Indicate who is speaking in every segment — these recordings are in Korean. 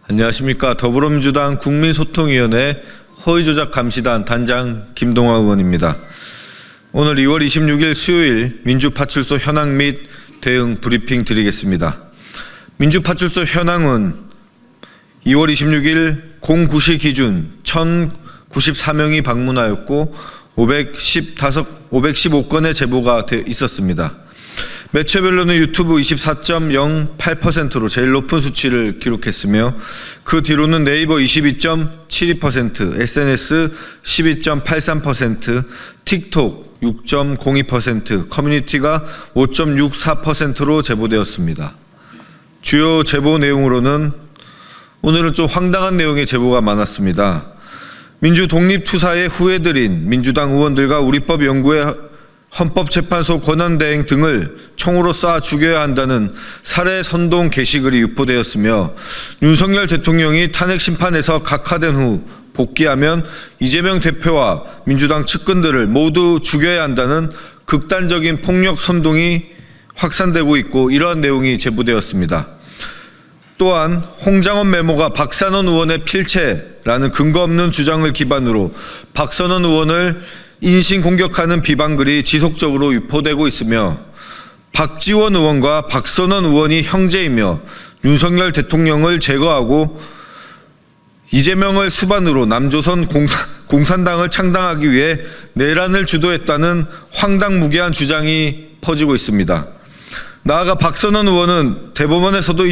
Speaker 1: 안녕하십니까. 더불어민주당 국민소통위원회 허위조작감시단 단장 김동화 의원입니다. 오늘 2월 26일 수요일 민주파출소 현황 및 대응 브리핑 드리겠습니다. 민주파출소 현황은 2월 26일 09시 기준 1,094명이 방문하였고 515건의 제보가 있었습니다. 매체별로는 유튜브 24.08%로 제일 높은 수치를 기록했으며 그 뒤로는 네이버 22.72%, SNS 12.83%, 틱톡 6.02%, 커뮤니티가 5.64%로 제보되었습니다. 주요 제보 내용으로는 오늘은 좀 황당한 내용의 제보가 많았습니다. 민주독립투사의 후예들인 민주당 의원들과 우리법연구회 헌법재판소 권한대행 등을 총으로 쏴 죽여야 한다는 살해 선동 게시글이 유포되었으며 윤석열 대통령이 탄핵 심판에서 각하된 후 복귀하면 이재명 대표와 민주당 측근들을 모두 죽여야 한다는 극단적인 폭력 선동이 확산되고 있고 이러한 내용이 제보되었습니다. 또한 홍장원 메모가 박선원 의원의 필체라는 근거 없는 주장을 기반으로 박선원 의원을 인신공격하는 비방글이 지속적으로 유포되고 있으며 박지원 의원과 박선원 의원이 형제이며 윤석열 대통령을 제거하고 이재명을 수반으로 남조선 공산당을 창당하기 위해 내란을 주도했다는 황당무계한 주장이 퍼지고 있습니다. 나아가 박선원 의원은 대법원에서도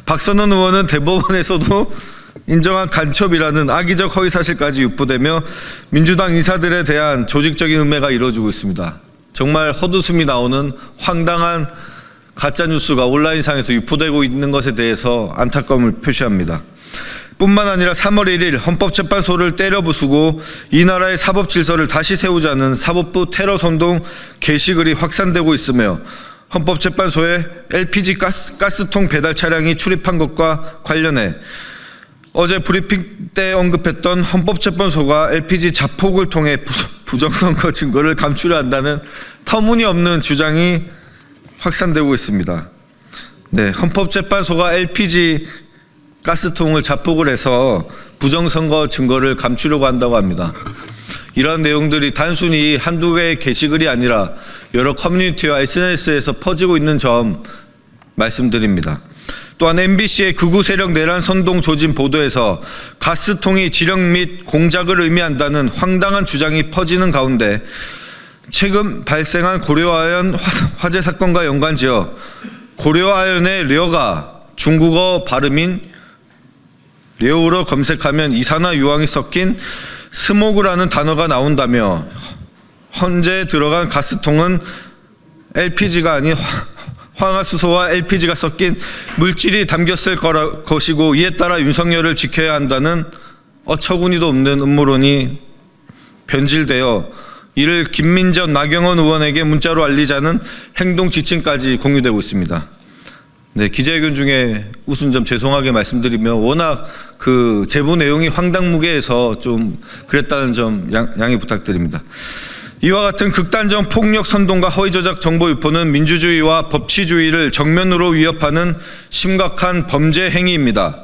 Speaker 1: 박선원 의원은 대법원에서도 인정한 간첩이라는 악의적 허위사실까지 유포되며 민주당 인사들에 대한 조직적인 음해가 이루어지고 있습니다. 정말 헛웃음이 나오는 황당한 가짜뉴스가 온라인상에서 유포되고 있는 것에 대해서 안타까움을 표시합니다. 뿐만 아니라 3월 1일 헌법재판소를 때려부수고 이 나라의 사법질서를 다시 세우자는 사법부 테러 선동 게시글이 확산되고 있으며 헌법재판소에 LPG 가스통 배달 차량이 출입한 것과 관련해 어제 브리핑 때 언급했던 헌법재판소가 LPG 자폭을 통해 부정선거 증거를 감추려 한다는 터무니없는 주장이 확산되고 있습니다. 헌법재판소가 LPG 가스통을 자폭을 해서 부정선거 증거를 감추려고 한다고 합니다. 이러한 내용들이 단순히 한두 개의 게시글이 아니라 여러 커뮤니티와 SNS에서 퍼지고 있는 점 말씀드립니다. 또한 MBC의 극우 세력 내란 선동 조진 보도에서 가스통이 지령 및 공작을 의미한다는 황당한 주장이 퍼지는 가운데 최근 발생한 고려아연 화재 사건과 연관지어 고려아연의 려가 중국어 발음인 려우로 검색하면 이산화유황이 섞인 스모그라는 단어가 나온다며 현재 들어간 가스통은 LPG가 아닌 황화수소와 LPG가 섞인 물질이 담겼을 것이고 이에 따라 윤석열을 지켜야 한다는 어처구니도 없는 음모론이 변질되어 이를 김민전, 나경원 의원에게 문자로 알리자는 행동 지침까지 공유되고 있습니다. 기자회견 중에 웃은 점 죄송하게 말씀드리며 워낙 그 제보 내용이 황당무계해서 좀 그랬다는 점 양해 부탁드립니다. 이와 같은 극단적 폭력 선동과 허위조작 정보 유포는 민주주의와 법치주의를 정면으로 위협하는 심각한 범죄 행위입니다.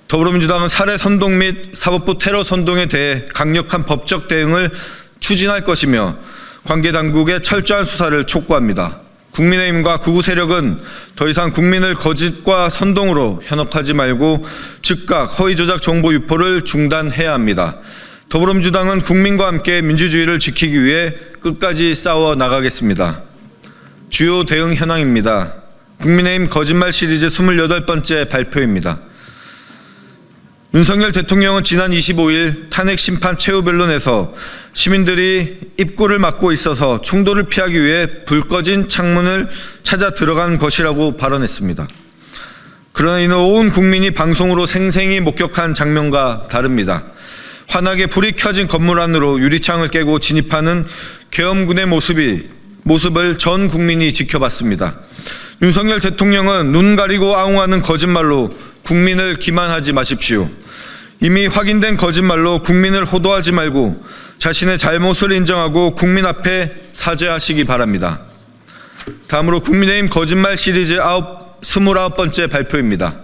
Speaker 1: 더불어민주당은 살해 선동 및 사법부 테러 선동에 대해 강력한 법적 대응을 추진할 것이며 관계 당국의 철저한 수사를 촉구합니다. 국민의힘과 극우 세력은 더 이상 국민을 거짓과 선동으로 현혹하지 말고 즉각 허위조작 정보 유포를 중단해야 합니다. 더불어민주당은 국민과 함께 민주주의를 지키기 위해 끝까지 싸워 나가겠습니다. 주요 대응 현황입니다. 국민의힘 거짓말 시리즈 28번째 발표입니다. 윤석열 대통령은 지난 25일 탄핵 심판 최후 변론에서 시민들이 입구를 막고 있어서 충돌을 피하기 위해 불 꺼진 창문을 찾아 들어간 것이라고 발언했습니다. 그러나 이는 온 국민이 방송으로 생생히 목격한 장면과 다릅니다. 환하게 불이 켜진 건물 안으로 유리창을 깨고 진입하는 계엄군의 모습을 전 국민이 지켜봤습니다. 윤석열 대통령은 눈 가리고 아웅하는 거짓말로 국민을 기만하지 마십시오. 이미 확인된 거짓말로 국민을 호도하지 말고 자신의 잘못을 인정하고 국민 앞에 사죄하시기 바랍니다. 다음으로 국민의힘 거짓말 시리즈 29번째 발표입니다.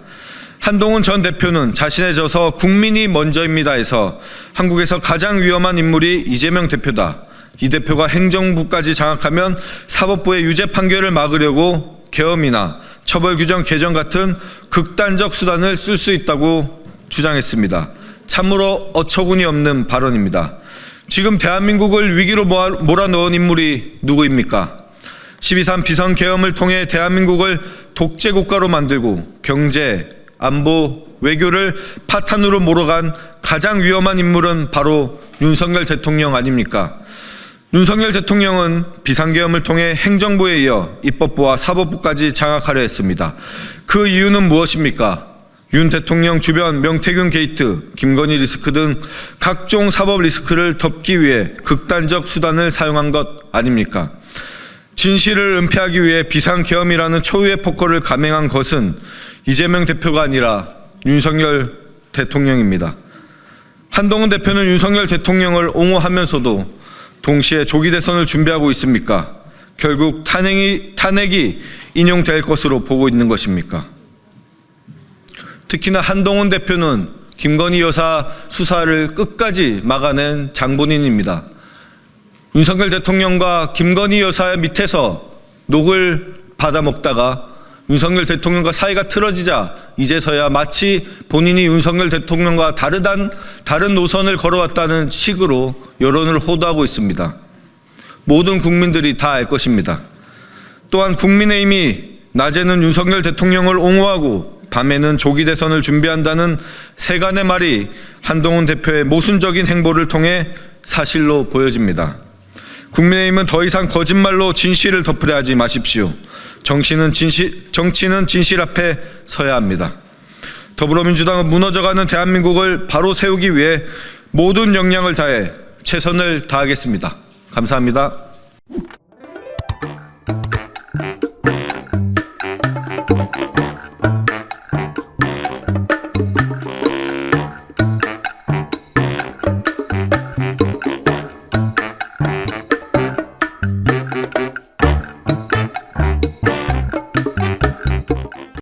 Speaker 1: 한동훈 전 대표는 자신의 저서 국민이 먼저입니다에서 한국에서 가장 위험한 인물이 이재명 대표다. 이 대표가 행정부까지 장악하면 사법부의 유죄 판결을 막으려고 계엄이나 처벌 규정 개정 같은 극단적 수단을 쓸 수 있다고 주장했습니다. 참으로 어처구니 없는 발언입니다. 지금 대한민국을 위기로 몰아넣은 인물이 누구입니까? 12.3 비선계엄을 통해 대한민국을 독재국가로 만들고 경제, 안보, 외교를 파탄으로 몰아간 가장 위험한 인물은 바로 윤석열 대통령 아닙니까? 윤석열 대통령은 비상계엄을 통해 행정부에 이어 입법부와 사법부까지 장악하려 했습니다. 그 이유는 무엇입니까? 윤 대통령 주변 명태균 게이트, 김건희 리스크 등 각종 사법 리스크를 덮기 위해 극단적 수단을 사용한 것 아닙니까? 진실을 은폐하기 위해 비상계엄이라는 초유의 폭거를 감행한 것은 이재명 대표가 아니라 윤석열 대통령입니다. 한동훈 대표는 윤석열 대통령을 옹호하면서도 동시에 조기 대선을 준비하고 있습니까? 결국 탄핵이 인용될 것으로 보고 있는 것입니까? 특히나 한동훈 대표는 김건희 여사 수사를 끝까지 막아낸 장본인입니다. 윤석열 대통령과 김건희 여사의 밑에서 녹을 받아먹다가 윤석열 대통령과 사이가 틀어지자 이제서야 마치 본인이 윤석열 대통령과 다른 노선을 걸어왔다는 식으로 여론을 호도하고 있습니다. 모든 국민들이 다 알 것입니다. 또한 국민의힘이 낮에는 윤석열 대통령을 옹호하고 밤에는 조기 대선을 준비한다는 세간의 말이 한동훈 대표의 모순적인 행보를 통해 사실로 보여집니다. 국민의힘은 더 이상 거짓말로 진실을 덮으려 하지 마십시오. 정치는 진실 앞에 서야 합니다. 더불어민주당은 무너져가는 대한민국을 바로 세우기 위해 모든 역량을 다해 최선을 다하겠습니다. 감사합니다.